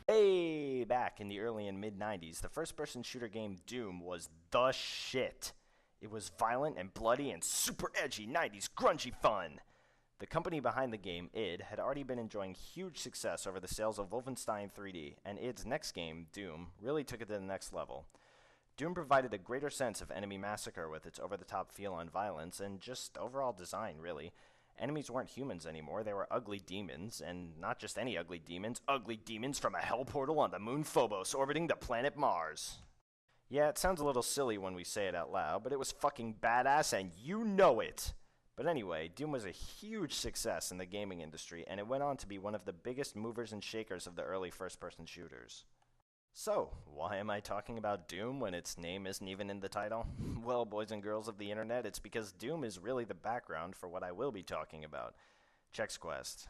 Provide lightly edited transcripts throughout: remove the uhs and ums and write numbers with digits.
Way back in the early and mid 90s, the first person shooter game Doom was the shit. It was violent and bloody and super edgy 90s grungy fun. The company behind the game, id, had already been enjoying huge success over the sales of Wolfenstein 3D, and id's next game, Doom, really took it to the next level. Doom provided a greater sense of enemy massacre with its over-the-top feel on violence and just overall design, really. Enemies weren't humans anymore, they were ugly demons, and not just any ugly demons from a hell portal on the moon Phobos orbiting the planet Mars. Yeah, it sounds a little silly when we say it out loud, but it was fucking badass and you know it! But anyway, Doom was a huge success in the gaming industry, and it went on to be one of the biggest movers and shakers of the early first-person shooters. So, why am I talking about Doom when its name isn't even in the title? Well, boys and girls of the internet, it's because Doom is really the background for what I will be talking about. Chex Quest.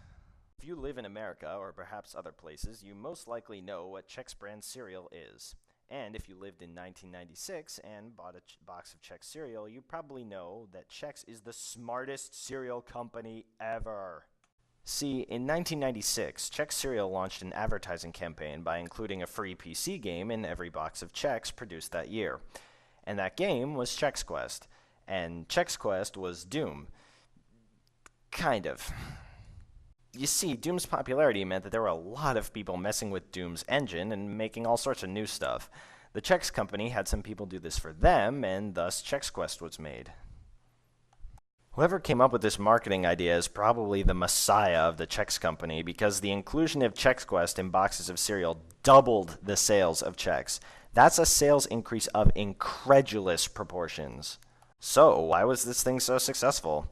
If you live in America, or perhaps other places, you most likely know what Chex brand cereal is. And if you lived in 1996 and bought a box of Chex cereal, you probably know that Chex is the smartest cereal company ever. See, in 1996, Chex Cereal launched an advertising campaign by including a free PC game in every box of Chex produced that year. And that game was Chex Quest. And Chex Quest was Doom. Kind of. You see, Doom's popularity meant that there were a lot of people messing with Doom's engine and making all sorts of new stuff. The Chex company had some people do this for them, and thus Chex Quest was made. Whoever came up with this marketing idea is probably the messiah of the Chex company, because the inclusion of Chex Quest in boxes of cereal doubled the sales of Chex. That's a sales increase of incredulous proportions. So, why was this thing so successful?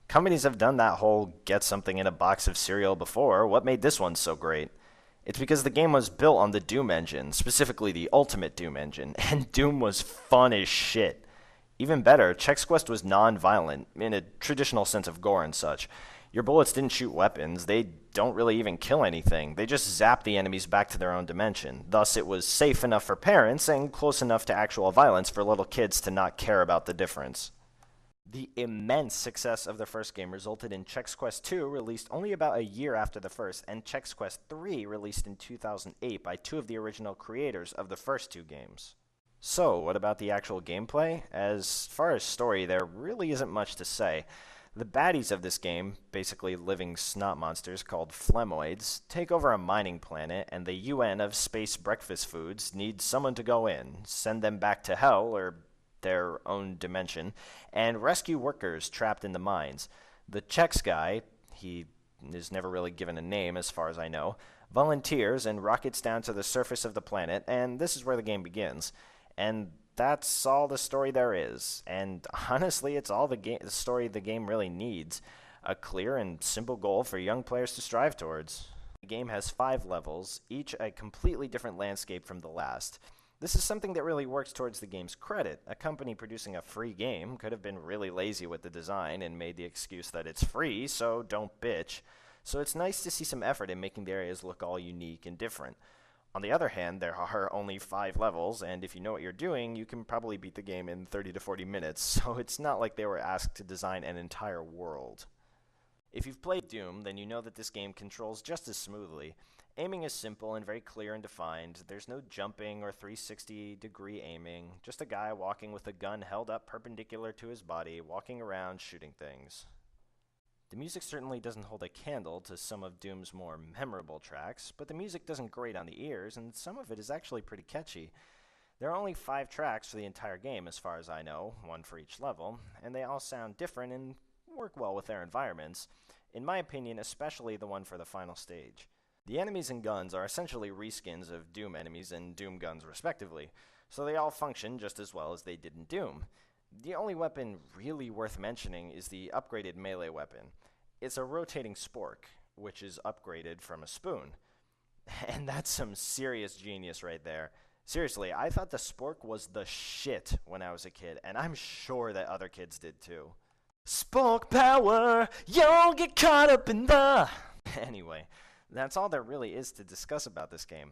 Companies have done that whole get something in a box of cereal before. What made this one so great? It's because the game was built on the Doom engine, specifically the Ultimate Doom engine, and Doom was fun as shit. Even better, Chex Quest was non-violent, in a traditional sense of gore and such. Your bullets didn't shoot weapons, they don't really even kill anything, they just zap the enemies back to their own dimension. Thus, it was safe enough for parents, and close enough to actual violence for little kids to not care about the difference. The immense success of the first game resulted in Chex Quest 2 released only about a year after the first, and Chex Quest 3 released in 2008 by two of the original creators of the first two games. So, what about the actual gameplay? As far as story, there really isn't much to say. The baddies of this game, basically living snot monsters called Phlemoids, take over a mining planet, and the UN of space breakfast foods need someone to go in, send them back to hell, or their own dimension, and rescue workers trapped in the mines. The Chex guy, he is never really given a name as far as I know, volunteers and rockets down to the surface of the planet, and this is where the game begins. And that's all the story there is. And honestly, it's all the story the game really needs. A clear and simple goal for young players to strive towards. The game has 5 levels, each a completely different landscape from the last. This is something that really works towards the game's credit. A company producing a free game could have been really lazy with the design and made the excuse that it's free, so don't bitch. So it's nice to see some effort in making the areas look all unique and different. On the other hand, there are only 5 levels, and if you know what you're doing, you can probably beat the game in 30 to 40 minutes, so it's not like they were asked to design an entire world. If you've played Doom, then you know that this game controls just as smoothly. Aiming is simple and very clear and defined. There's no jumping or 360-degree aiming, just a guy walking with a gun held up perpendicular to his body, walking around shooting things. The music certainly doesn't hold a candle to some of Doom's more memorable tracks, but the music doesn't grate on the ears, and some of it is actually pretty catchy. There are only 5 tracks for the entire game as far as I know, 1 for each level, and they all sound different and work well with their environments. In my opinion, especially the one for the final stage. The enemies and guns are essentially reskins of Doom enemies and Doom guns respectively, so they all function just as well as they did in Doom. The only weapon really worth mentioning is the upgraded melee weapon. It's a rotating spork, which is upgraded from a spoon. And that's some serious genius right there. Seriously, I thought the spork was the shit when I was a kid, and I'm sure that other kids did too. Spork power, you'll get caught up in the... Anyway, that's all there really is to discuss about this game.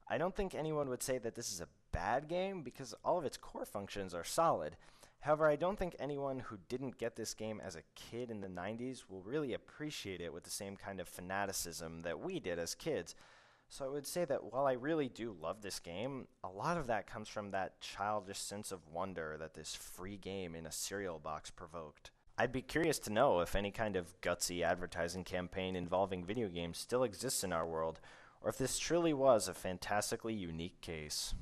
I don't think anyone would say that this is a bad game, because all of its core functions are solid. However, I don't think anyone who didn't get this game as a kid in the 90s will really appreciate it with the same kind of fanaticism that we did as kids. So I would say that while I really do love this game, a lot of that comes from that childish sense of wonder that this free game in a cereal box provoked. I'd be curious to know if any kind of gutsy advertising campaign involving video games still exists in our world, or if this truly was a fantastically unique case.